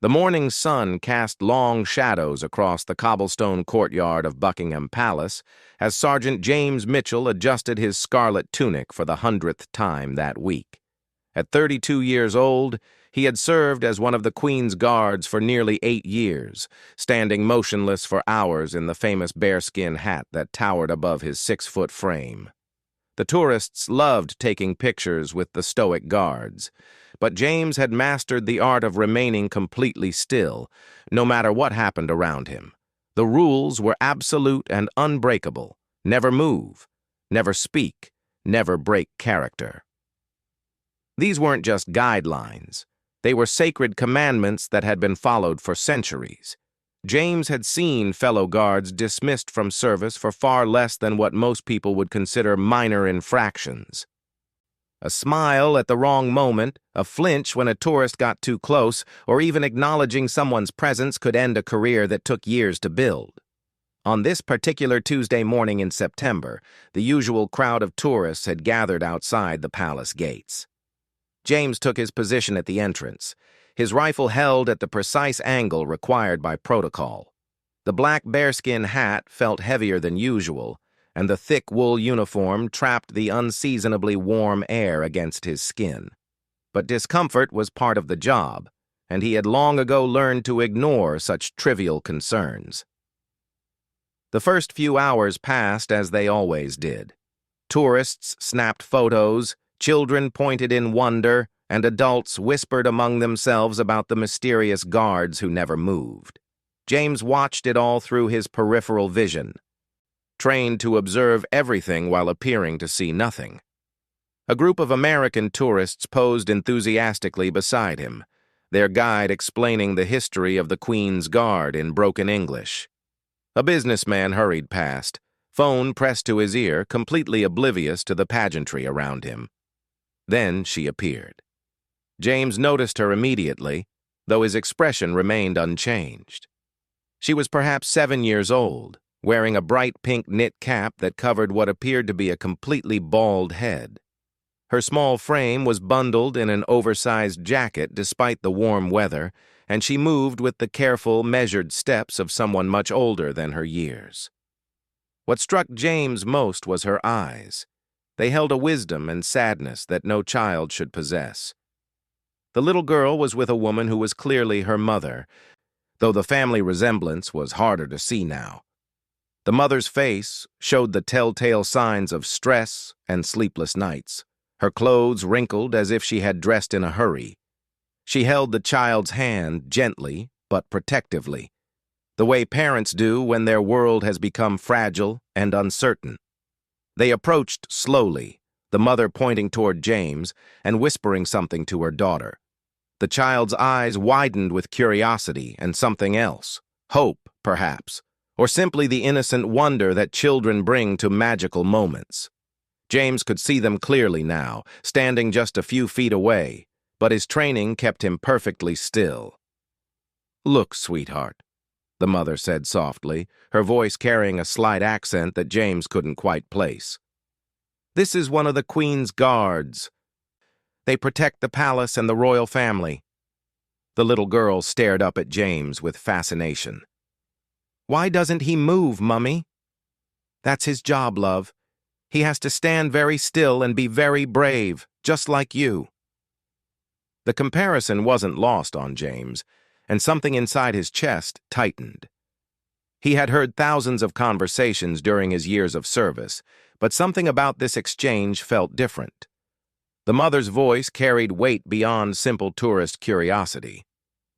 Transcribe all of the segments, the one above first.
The morning sun cast long shadows across the cobblestone courtyard of Buckingham Palace as Sergeant James Mitchell adjusted his scarlet tunic for the 100th time that week. At 32 years old, he had served as one of the Queen's guards for nearly 8 years, standing motionless for hours in the famous bearskin hat that towered above his 6-foot frame. The tourists loved taking pictures with the stoic guards, but James had mastered the art of remaining completely still, no matter what happened around him. The rules were absolute and unbreakable. Never move, never speak, never break character. These weren't just guidelines. They were sacred commandments that had been followed for centuries. James had seen fellow guards dismissed from service for far less than what most people would consider minor infractions. A smile at the wrong moment, a flinch when a tourist got too close, or even acknowledging someone's presence could end a career that took years to build. On this particular Tuesday morning in September, the usual crowd of tourists had gathered outside the palace gates. James took his position at the entrance, his rifle held at the precise angle required by protocol. The black bearskin hat felt heavier than usual, and the thick wool uniform trapped the unseasonably warm air against his skin. But discomfort was part of the job, and he had long ago learned to ignore such trivial concerns. The first few hours passed as they always did. Tourists snapped photos, children pointed in wonder, and adults whispered among themselves about the mysterious guards who never moved. James watched it all through his peripheral vision, trained to observe everything while appearing to see nothing. A group of American tourists posed enthusiastically beside him, their guide explaining the history of the Queen's Guard in broken English. A businessman hurried past, phone pressed to his ear, completely oblivious to the pageantry around him. Then she appeared. James noticed her immediately, though his expression remained unchanged. She was perhaps 7 years old, wearing a bright pink knit cap that covered what appeared to be a completely bald head. Her small frame was bundled in an oversized jacket despite the warm weather, and she moved with the careful, measured steps of someone much older than her years. What struck James most was her eyes. They held a wisdom and sadness that no child should possess. The little girl was with a woman who was clearly her mother, though the family resemblance was harder to see now. The mother's face showed the telltale signs of stress and sleepless nights, her clothes wrinkled as if she had dressed in a hurry. She held the child's hand gently but protectively, the way parents do when their world has become fragile and uncertain. They approached slowly, the mother pointing toward James and whispering something to her daughter. The child's eyes widened with curiosity and something else, hope, perhaps, or simply the innocent wonder that children bring to magical moments. James could see them clearly now, standing just a few feet away, but his training kept him perfectly still. "Look, sweetheart," the mother said softly, her voice carrying a slight accent that James couldn't quite place. "This is one of the Queen's guards. They protect the palace and the royal family." The little girl stared up at James with fascination. "Why doesn't he move, Mummy?" "That's his job, love. He has to stand very still and be very brave, just like you." The comparison wasn't lost on James, and something inside his chest tightened. He had heard thousands of conversations during his years of service, but something about this exchange felt different. The mother's voice carried weight beyond simple tourist curiosity.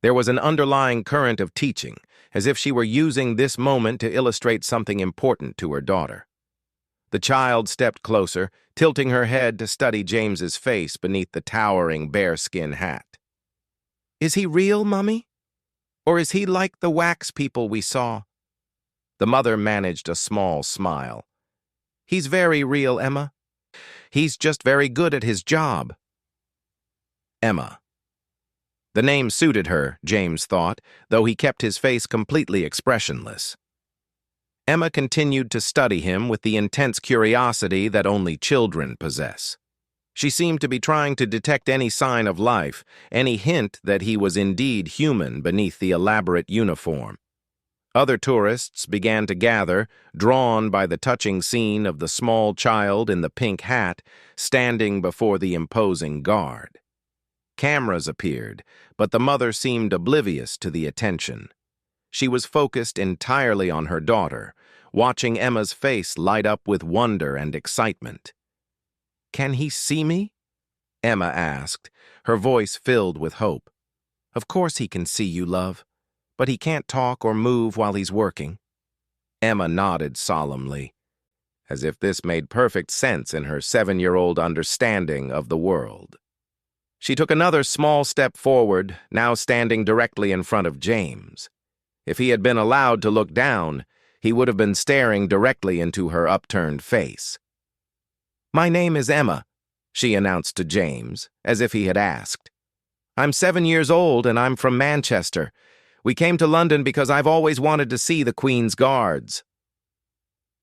There was an underlying current of teaching, as if she were using this moment to illustrate something important to her daughter. The child stepped closer, tilting her head to study James's face beneath the towering bearskin hat. "Is he real, Mummy? Or is he like the wax people we saw?" The mother managed a small smile. "He's very real, Emma. He's just very good at his job." Emma. The name suited her, James thought, though he kept his face completely expressionless. Emma continued to study him with the intense curiosity that only children possess. She seemed to be trying to detect any sign of life, any hint that he was indeed human beneath the elaborate uniform. Other tourists began to gather, drawn by the touching scene of the small child in the pink hat standing before the imposing guard. Cameras appeared, but the mother seemed oblivious to the attention. She was focused entirely on her daughter, watching Emma's face light up with wonder and excitement. "Can he see me?" Emma asked, her voice filled with hope. "Of course he can see you, love, but he can't talk or move while he's working." Emma nodded solemnly, as if this made perfect sense in her 7-year-old understanding of the world. She took another small step forward, now standing directly in front of James. If he had been allowed to look down, he would have been staring directly into her upturned face. "My name is Emma," she announced to James, as if he had asked. "I'm 7 years old and I'm from Manchester. We came to London because I've always wanted to see the Queen's Guards."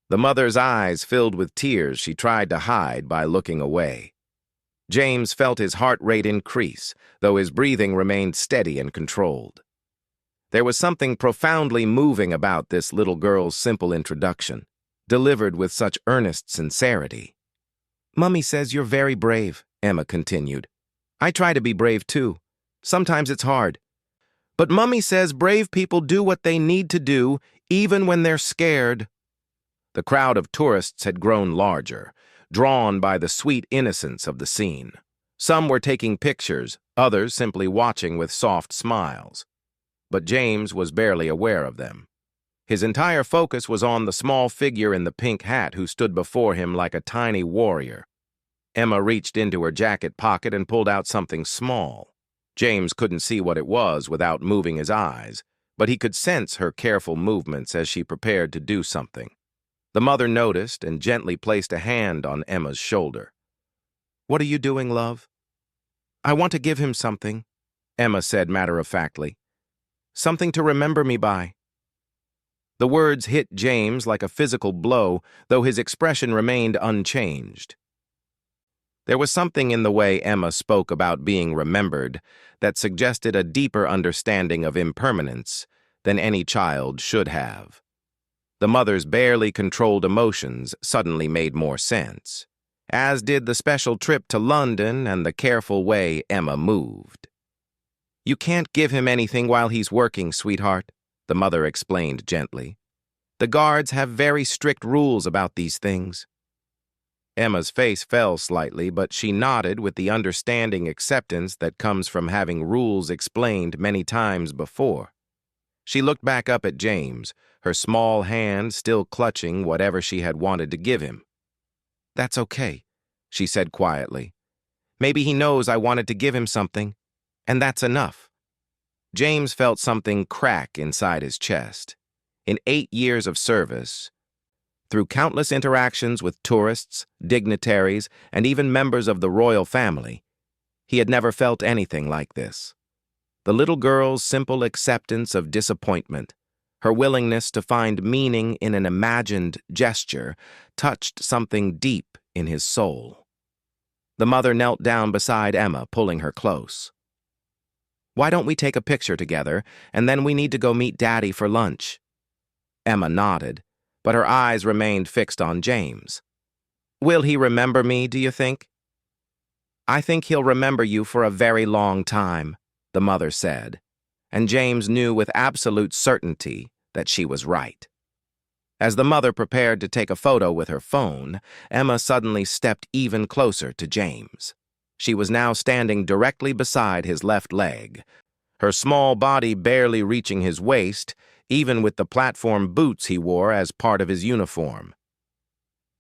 The mother's eyes filled with tears she tried to hide by looking away. James felt his heart rate increase, though his breathing remained steady and controlled. There was something profoundly moving about this little girl's simple introduction, delivered with such earnest sincerity. "Mummy says you're very brave," Emma continued. "I try to be brave too. Sometimes it's hard. But Mummy says brave people do what they need to do, even when they're scared." The crowd of tourists had grown larger, drawn by the sweet innocence of the scene. Some were taking pictures, others simply watching with soft smiles. But James was barely aware of them. His entire focus was on the small figure in the pink hat who stood before him like a tiny warrior. Emma reached into her jacket pocket and pulled out something small. James couldn't see what it was without moving his eyes, but he could sense her careful movements as she prepared to do something. The mother noticed and gently placed a hand on Emma's shoulder. "What are you doing, love?" "I want to give him something," Emma said matter-of-factly. "Something to remember me by." The words hit James like a physical blow, though his expression remained unchanged. There was something in the way Emma spoke about being remembered that suggested a deeper understanding of impermanence than any child should have. The mother's barely controlled emotions suddenly made more sense, as did the special trip to London and the careful way Emma moved. "You can't give him anything while he's working, sweetheart," the mother explained gently. "The guards have very strict rules about these things." Emma's face fell slightly, but she nodded with the understanding acceptance that comes from having rules explained many times before. She looked back up at James, her small hand still clutching whatever she had wanted to give him. "That's okay," she said quietly. "Maybe he knows I wanted to give him something, and that's enough." James felt something crack inside his chest. In 8 years of service, through countless interactions with tourists, dignitaries, and even members of the royal family, he had never felt anything like this. The little girl's simple acceptance of disappointment, her willingness to find meaning in an imagined gesture, touched something deep in his soul. The mother knelt down beside Emma, pulling her close. "Why don't we take a picture together, and then we need to go meet Daddy for lunch?" Emma nodded, but her eyes remained fixed on James. "Will he remember me, do you think?" "I think he'll remember you for a very long time," the mother said, and James knew with absolute certainty that she was right. As the mother prepared to take a photo with her phone, Emma suddenly stepped even closer to James. She was now standing directly beside his left leg, her small body barely reaching his waist, even with the platform boots he wore as part of his uniform.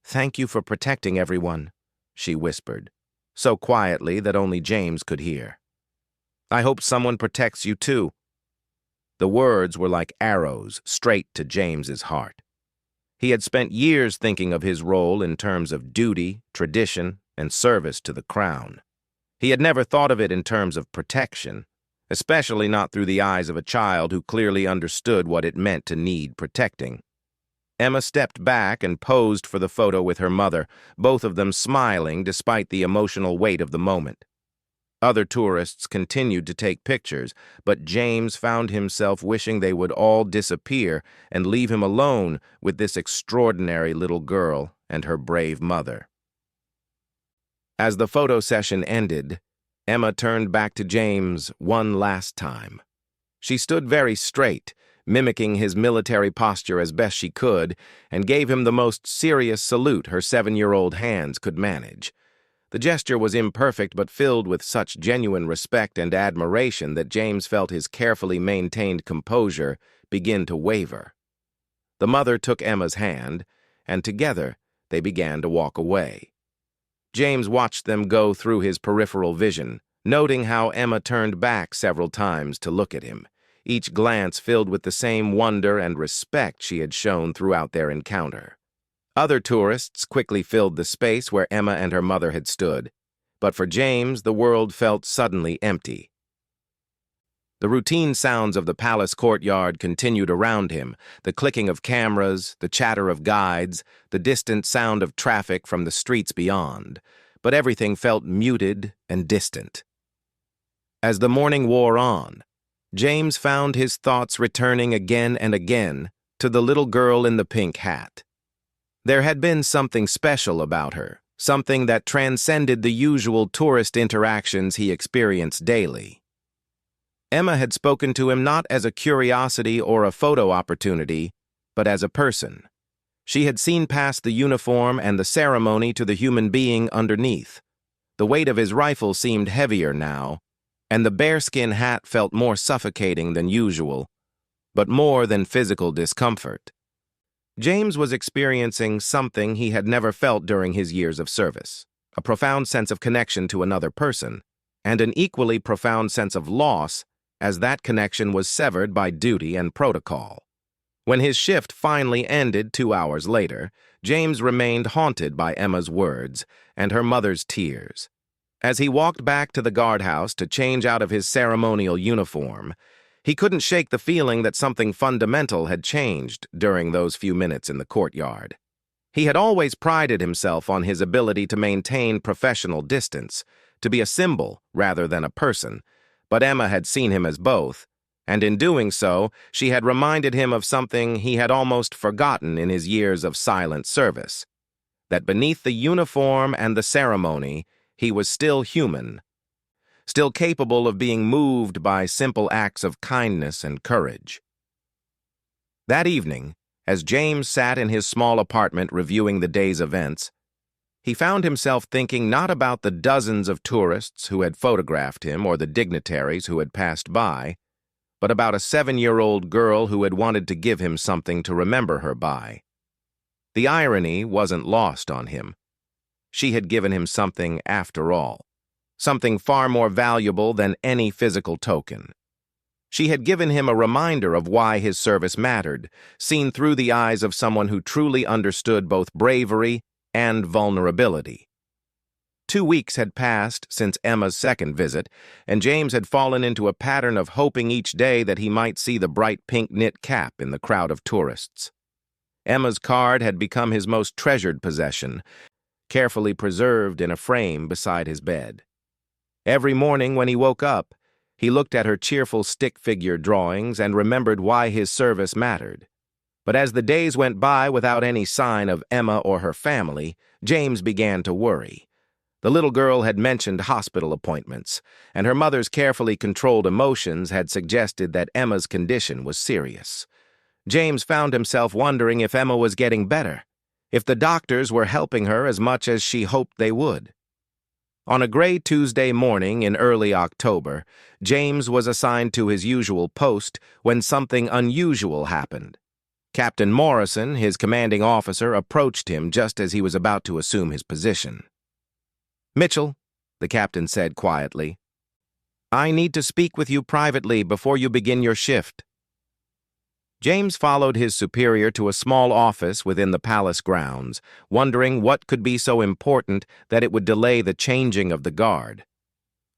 "Thank you for protecting everyone," she whispered, so quietly that only James could hear. "I hope someone protects you too." The words were like arrows straight to James's heart. He had spent years thinking of his role in terms of duty, tradition, and service to the crown. He had never thought of it in terms of protection, especially not through the eyes of a child who clearly understood what it meant to need protecting. Emma stepped back and posed for the photo with her mother, both of them smiling despite the emotional weight of the moment. Other tourists continued to take pictures, but James found himself wishing they would all disappear and leave him alone with this extraordinary little girl and her brave mother. As the photo session ended, Emma turned back to James one last time. She stood very straight, mimicking his military posture as best she could, and gave him the most serious salute her 7-year-old hands could manage. The gesture was imperfect but filled with such genuine respect and admiration that James felt his carefully maintained composure begin to waver. The mother took Emma's hand, and together they began to walk away. James watched them go through his peripheral vision, noting how Emma turned back several times to look at him, each glance filled with the same wonder and respect she had shown throughout their encounter. Other tourists quickly filled the space where Emma and her mother had stood, but for James, the world felt suddenly empty. The routine sounds of the palace courtyard continued around him, the clicking of cameras, the chatter of guides, the distant sound of traffic from the streets beyond, but everything felt muted and distant. As the morning wore on, James found his thoughts returning again and again to the little girl in the pink hat. There had been something special about her, something that transcended the usual tourist interactions he experienced daily. Emma had spoken to him not as a curiosity or a photo opportunity, but as a person. She had seen past the uniform and the ceremony to the human being underneath. The weight of his rifle seemed heavier now, and the bearskin hat felt more suffocating than usual, but more than physical discomfort. James was experiencing something he had never felt during his years of service, a profound sense of connection to another person, and an equally profound sense of loss as that connection was severed by duty and protocol. When his shift finally ended 2 hours later, James remained haunted by Emma's words and her mother's tears. As he walked back to the guardhouse to change out of his ceremonial uniform, he couldn't shake the feeling that something fundamental had changed during those few minutes in the courtyard. He had always prided himself on his ability to maintain professional distance, to be a symbol rather than a person, but Emma had seen him as both, and in doing so, she had reminded him of something he had almost forgotten in his years of silent service, that beneath the uniform and the ceremony, he was still human, still capable of being moved by simple acts of kindness and courage. That evening, as James sat in his small apartment reviewing the day's events, he found himself thinking not about the dozens of tourists who had photographed him or the dignitaries who had passed by, but about a 7-year-old girl who had wanted to give him something to remember her by. The irony wasn't lost on him. She had given him something after all, something far more valuable than any physical token. She had given him a reminder of why his service mattered, seen through the eyes of someone who truly understood both bravery and vulnerability. 2 weeks had passed since Emma's second visit, and James had fallen into a pattern of hoping each day that he might see the bright pink knit cap in the crowd of tourists. Emma's card had become his most treasured possession, carefully preserved in a frame beside his bed. Every morning when he woke up, he looked at her cheerful stick figure drawings and remembered why his service mattered. But as the days went by without any sign of Emma or her family, James began to worry. The little girl had mentioned hospital appointments, and her mother's carefully controlled emotions had suggested that Emma's condition was serious. James found himself wondering if Emma was getting better, if the doctors were helping her as much as she hoped they would. On a gray Tuesday morning in early October, James was assigned to his usual post when something unusual happened. Captain Morrison, his commanding officer, approached him just as he was about to assume his position. "Mitchell," the captain said quietly, "I need to speak with you privately before you begin your shift." James followed his superior to a small office within the palace grounds, wondering what could be so important that it would delay the changing of the guard.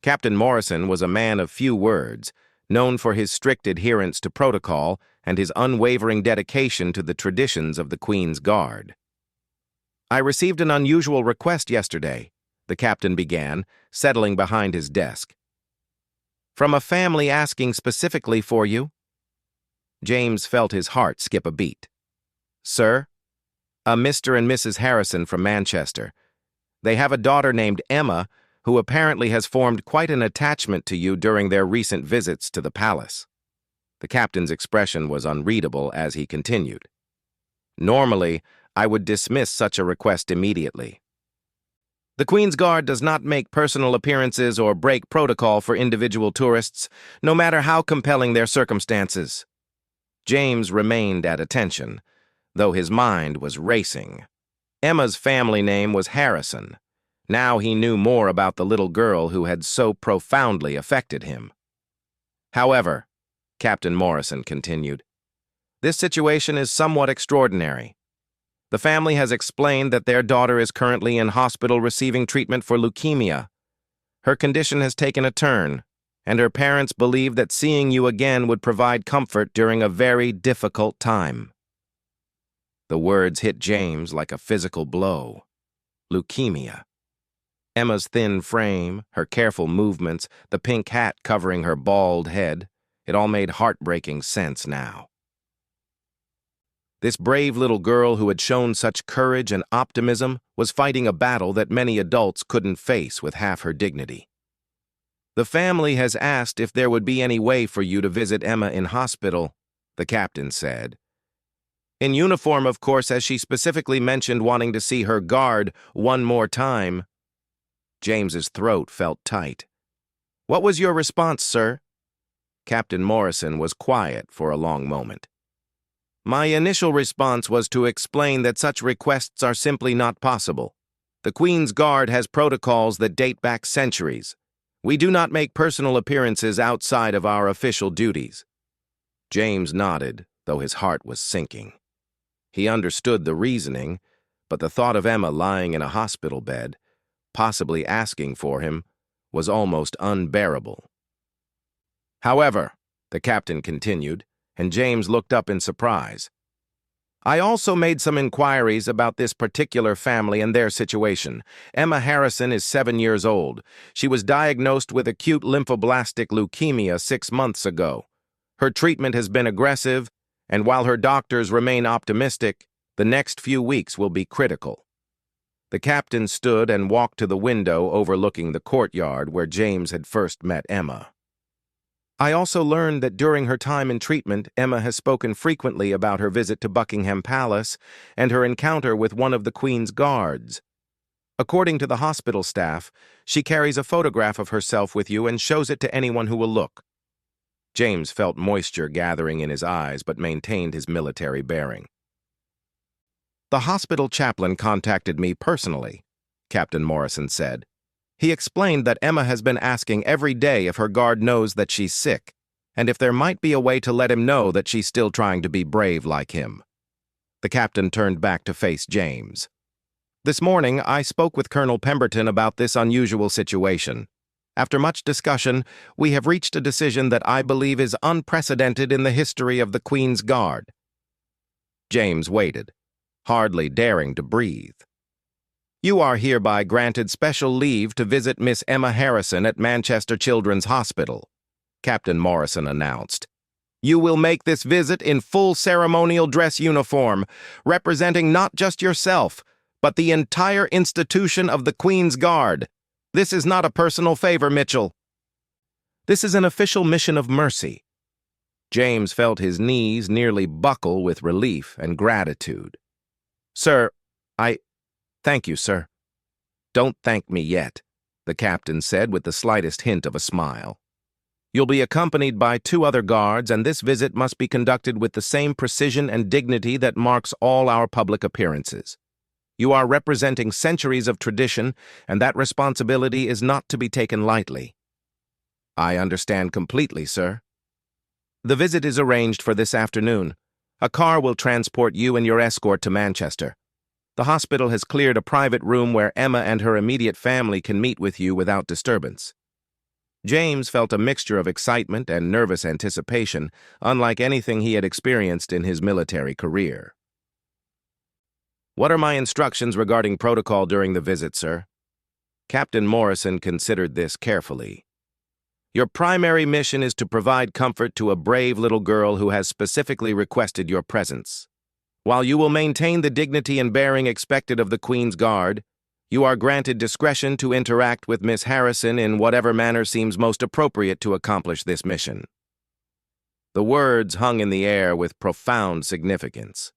Captain Morrison was a man of few words, known for his strict adherence to protocol and his unwavering dedication to the traditions of the Queen's Guard. "I received an unusual request yesterday," the captain began, settling behind his desk. "From a family asking specifically for you?" James felt his heart skip a beat. "Sir? A Mr. and Mrs. Harrison from Manchester. They have a daughter named Emma, who apparently has formed quite an attachment to you during their recent visits to the palace." The captain's expression was unreadable as he continued. "Normally, I would dismiss such a request immediately. The Queen's Guard does not make personal appearances or break protocol for individual tourists, no matter how compelling their circumstances." James remained at attention, though his mind was racing. Emma's family name was Harrison. Now he knew more about the little girl who had so profoundly affected him. "However," Captain Morrison continued, "this situation is somewhat extraordinary. The family has explained that their daughter is currently in hospital receiving treatment for leukemia. Her condition has taken a turn, and her parents believe that seeing you again would provide comfort during a very difficult time." The words hit James like a physical blow. Leukemia. Emma's thin frame, her careful movements, the pink hat covering her bald head, it all made heartbreaking sense now. This brave little girl who had shown such courage and optimism was fighting a battle that many adults couldn't face with half her dignity. "The family has asked if there would be any way for you to visit Emma in hospital," the captain said. "In uniform, of course, as she specifically mentioned wanting to see her guard one more time." James's throat felt tight. "What was your response, sir?" Captain Morrison was quiet for a long moment. "My initial response was to explain that such requests are simply not possible. The Queen's Guard has protocols that date back centuries. We do not make personal appearances outside of our official duties." James nodded, though his heart was sinking. He understood the reasoning, but the thought of Emma lying in a hospital bed, possibly asking for him, was almost unbearable. "However," the captain continued, and James looked up in surprise, "I also made some inquiries about this particular family and their situation. Emma Harrison is 7 years old. She was diagnosed with acute lymphoblastic leukemia 6 months ago. Her treatment has been aggressive, and while her doctors remain optimistic, the next few weeks will be critical." The captain stood and walked to the window overlooking the courtyard where James had first met Emma. "I also learned that during her time in treatment, Emma has spoken frequently about her visit to Buckingham Palace and her encounter with one of the Queen's Guards. According to the hospital staff, she carries a photograph of herself with you and shows it to anyone who will look." James felt moisture gathering in his eyes but maintained his military bearing. "The hospital chaplain contacted me personally," Captain Morrison said. "He explained that Emma has been asking every day if her guard knows that she's sick, and if there might be a way to let him know that she's still trying to be brave like him." The captain turned back to face James. "This morning, I spoke with Colonel Pemberton about this unusual situation. After much discussion, we have reached a decision that I believe is unprecedented in the history of the Queen's Guard." James waited, hardly daring to breathe. "You are hereby granted special leave to visit Miss Emma Harrison at Manchester Children's Hospital," Captain Morrison announced. "You will make this visit in full ceremonial dress uniform, representing not just yourself, but the entire institution of the Queen's Guard. This is not a personal favor, Mitchell. This is an official mission of mercy." James felt his knees nearly buckle with relief and gratitude. "Sir, Thank you, sir." "Don't thank me yet," the captain said with the slightest hint of a smile. "You'll be accompanied by 2 other guards, and this visit must be conducted with the same precision and dignity that marks all our public appearances. You are representing centuries of tradition, and that responsibility is not to be taken lightly." "I understand completely, sir." "The visit is arranged for this afternoon. A car will transport you and your escort to Manchester. The hospital has cleared a private room where Emma and her immediate family can meet with you without disturbance." James felt a mixture of excitement and nervous anticipation, unlike anything he had experienced in his military career. "What are my instructions regarding protocol during the visit, sir?" Captain Morrison considered this carefully. "Your primary mission is to provide comfort to a brave little girl who has specifically requested your presence. While you will maintain the dignity and bearing expected of the Queen's Guard, you are granted discretion to interact with Miss Harrison in whatever manner seems most appropriate to accomplish this mission." The words hung in the air with profound significance.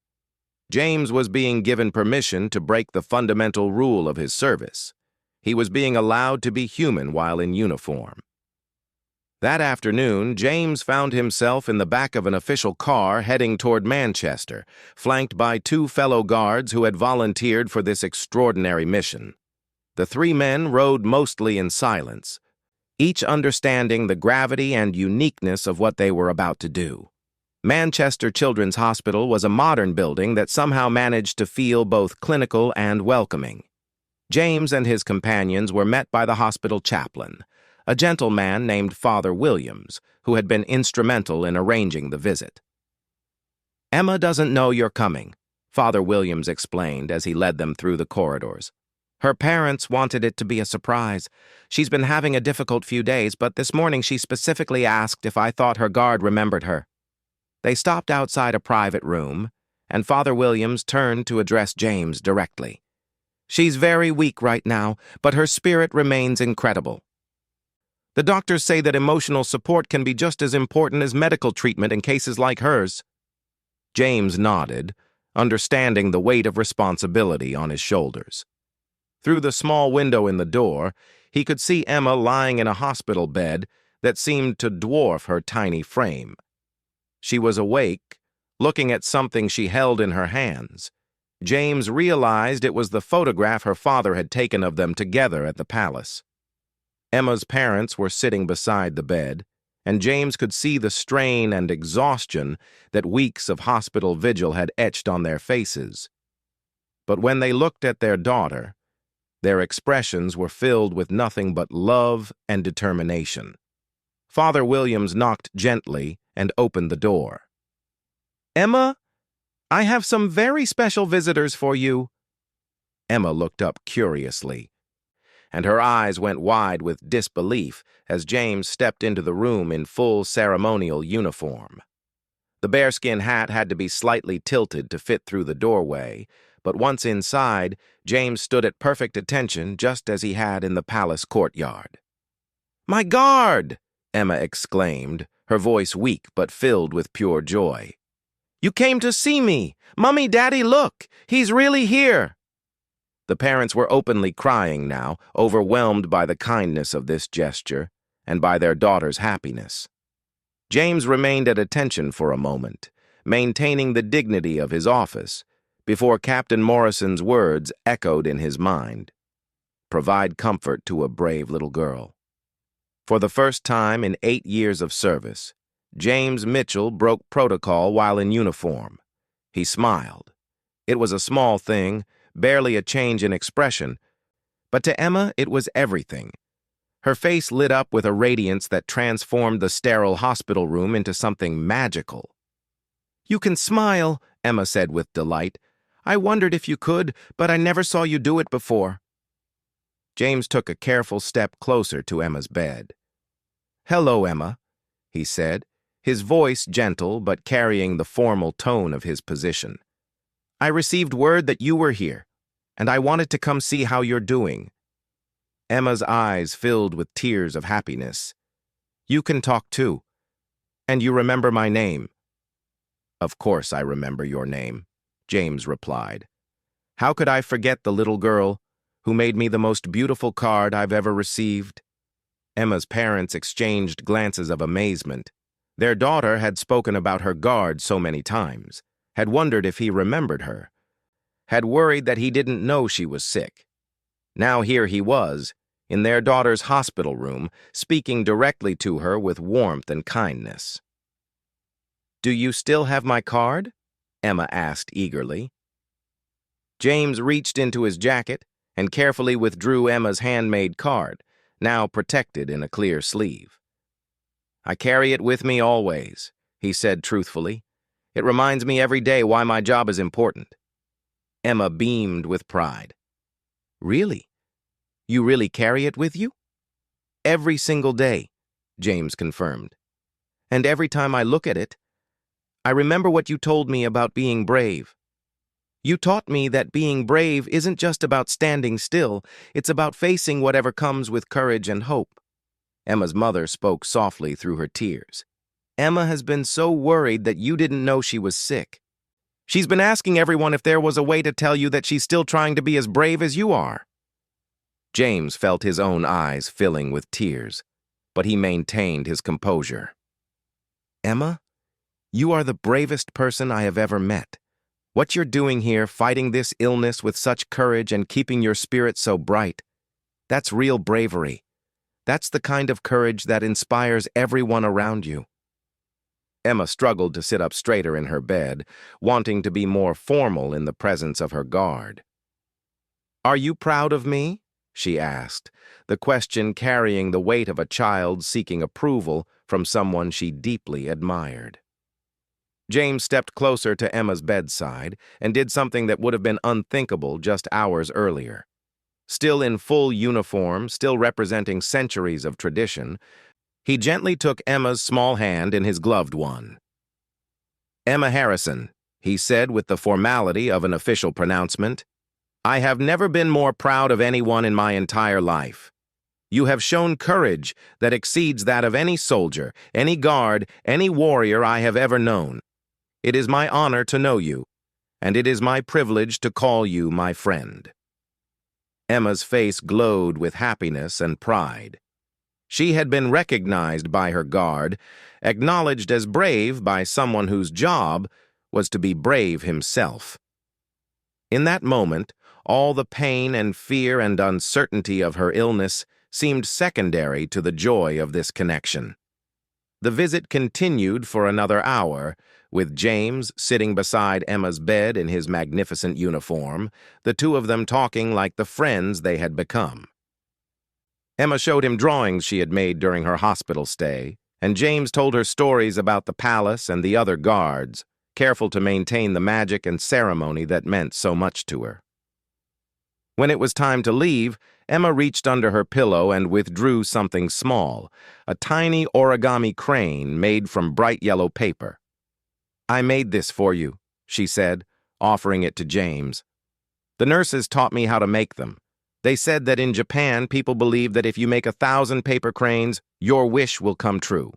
James was being given permission to break the fundamental rule of his service. He was being allowed to be human while in uniform. That afternoon, James found himself in the back of an official car heading toward Manchester, flanked by two fellow guards who had volunteered for this extraordinary mission. The three men rode mostly in silence, each understanding the gravity and uniqueness of what they were about to do. Manchester Children's Hospital was a modern building that somehow managed to feel both clinical and welcoming. James and his companions were met by the hospital chaplain, a gentleman named Father Williams, who had been instrumental in arranging the visit. "Emma doesn't know you're coming," Father Williams explained as he led them through the corridors. "Her parents wanted it to be a surprise. She's been having a difficult few days, but this morning she specifically asked if I thought her guard remembered her." They stopped outside a private room, and Father Williams turned to address James directly. "She's very weak right now, but her spirit remains incredible. The doctors say that emotional support can be just as important as medical treatment in cases like hers." James nodded, understanding the weight of responsibility on his shoulders. Through the small window in the door, he could see Emma lying in a hospital bed that seemed to dwarf her tiny frame. She was awake, looking at something she held in her hands. James realized it was the photograph her father had taken of them together at the palace. Emma's parents were sitting beside the bed, and James could see the strain and exhaustion that weeks of hospital vigil had etched on their faces. But when they looked at their daughter, their expressions were filled with nothing but love and determination. Father Williams knocked gently and opened the door. "Emma, I have some very special visitors for you." Emma looked up curiously, and her eyes went wide with disbelief as James stepped into the room in full ceremonial uniform. The bearskin hat had to be slightly tilted to fit through the doorway, but once inside, James stood at perfect attention just as he had in the palace courtyard. "My guard!" Emma exclaimed, her voice weak but filled with pure joy. "You came to see me! Mummy, Daddy, look! He's really here!" The parents were openly crying now, overwhelmed by the kindness of this gesture and by their daughter's happiness. James remained at attention for a moment, maintaining the dignity of his office, before Captain Morrison's words echoed in his mind. Provide comfort to a brave little girl. For the first time in 8 years of service, James Mitchell broke protocol while in uniform. He smiled. It was a small thing, barely a change in expression, but to Emma it was everything. Her face lit up with a radiance that transformed the sterile hospital room into something magical. "You can smile," Emma said with delight. "I wondered if you could, but I never saw you do it before." James took a careful step closer to Emma's bed. "Hello, Emma," he said, his voice gentle but carrying the formal tone of his position. "I received word that you were here, and I wanted to come see how you're doing." Emma's eyes filled with tears of happiness. "You can talk too. And you remember my name." "Of course I remember your name," James replied. "How could I forget the little girl who made me the most beautiful card I've ever received?" Emma's parents exchanged glances of amazement. Their daughter had spoken about her guard so many times, had wondered if he remembered her, had worried that he didn't know she was sick. Now here he was, in their daughter's hospital room, speaking directly to her with warmth and kindness. "Do you still have my card?" Emma asked eagerly. James reached into his jacket and carefully withdrew Emma's handmade card, now protected in a clear sleeve. "I carry it with me always," he said truthfully. "It reminds me every day why my job is important." Emma beamed with pride. "Really? You really carry it with you?" "Every single day," James confirmed. "And every time I look at it, I remember what you told me about being brave. You taught me that being brave isn't just about standing still, it's about facing whatever comes with courage and hope." Emma's mother spoke softly through her tears. "Emma has been so worried that you didn't know she was sick. She's been asking everyone if there was a way to tell you that she's still trying to be as brave as you are." James felt his own eyes filling with tears, but he maintained his composure. "Emma, you are the bravest person I have ever met. What you're doing here, fighting this illness with such courage and keeping your spirit so bright, that's real bravery. That's the kind of courage that inspires everyone around you." Emma struggled to sit up straighter in her bed, wanting to be more formal in the presence of her guard. "Are you proud of me?" she asked, the question carrying the weight of a child seeking approval from someone she deeply admired. James stepped closer to Emma's bedside and did something that would have been unthinkable just hours earlier. Still in full uniform, still representing centuries of tradition, he gently took Emma's small hand in his gloved one. "Emma Harrison," he said with the formality of an official pronouncement, "I have never been more proud of anyone in my entire life. You have shown courage that exceeds that of any soldier, any guard, any warrior I have ever known. It is my honor to know you, and it is my privilege to call you my friend." Emma's face glowed with happiness and pride. She had been recognized by her guard, acknowledged as brave by someone whose job was to be brave himself. In that moment, all the pain and fear and uncertainty of her illness seemed secondary to the joy of this connection. The visit continued for another hour, with James sitting beside Emma's bed in his magnificent uniform, the two of them talking like the friends they had become. Emma showed him drawings she had made during her hospital stay, and James told her stories about the palace and the other guards, careful to maintain the magic and ceremony that meant so much to her. When it was time to leave, Emma reached under her pillow and withdrew something small, a tiny origami crane made from bright yellow paper. "I made this for you," she said, offering it to James. "The nurses taught me how to make them. They said that in Japan, people believe that if you make 1,000 paper cranes, your wish will come true."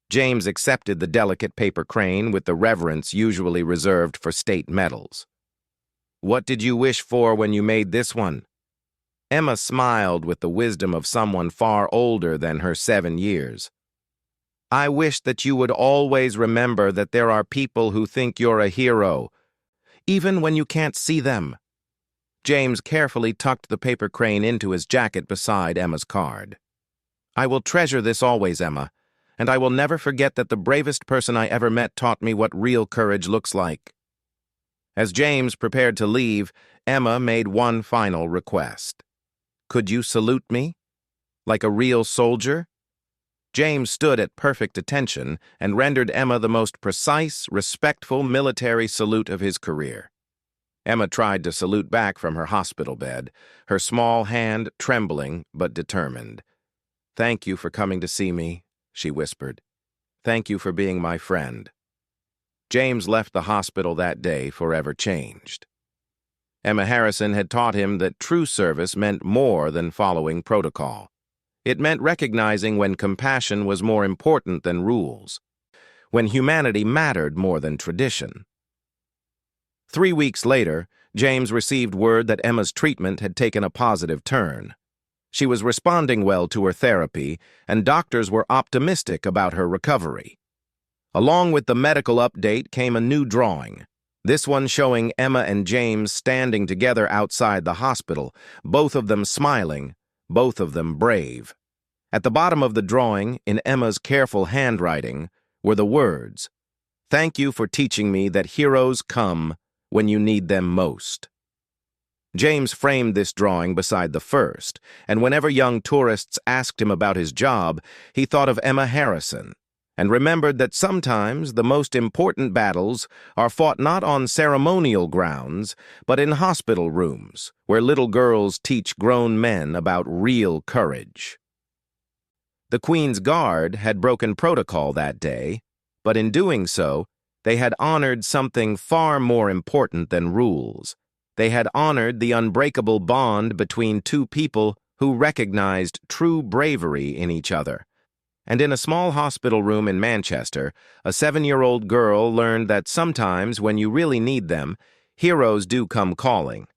James accepted the delicate paper crane with the reverence usually reserved for state medals. "What did you wish for when you made this one?" Emma smiled with the wisdom of someone far older than her 7 years. "I wish that you would always remember that there are people who think you're a hero, even when you can't see them." James carefully tucked the paper crane into his jacket beside Emma's card. "I will treasure this always, Emma, and I will never forget that the bravest person I ever met taught me what real courage looks like." As James prepared to leave, Emma made one final request. "Could you salute me? Like a real soldier?" James stood at perfect attention and rendered Emma the most precise, respectful military salute of his career. Emma tried to salute back from her hospital bed, her small hand trembling but determined. "Thank you for coming to see me," she whispered. "Thank you for being my friend." James left the hospital that day forever changed. Emma Harrison had taught him that true service meant more than following protocol. It meant recognizing when compassion was more important than rules, when humanity mattered more than tradition. 3 weeks later, James received word that Emma's treatment had taken a positive turn. She was responding well to her therapy, and doctors were optimistic about her recovery. Along with the medical update came a new drawing, this one showing Emma and James standing together outside the hospital, both of them smiling, both of them brave. At the bottom of the drawing, in Emma's careful handwriting, were the words, "Thank you for teaching me that heroes come when you need them most." James framed this drawing beside the first, and whenever young tourists asked him about his job, he thought of Emma Harrison, and remembered that sometimes the most important battles are fought not on ceremonial grounds, but in hospital rooms, where little girls teach grown men about real courage. The Queen's Guard had broken protocol that day, but in doing so, they had honored something far more important than rules. They had honored the unbreakable bond between two people who recognized true bravery in each other. And in a small hospital room in Manchester, a 7-year-old girl learned that sometimes when you really need them, heroes do come calling.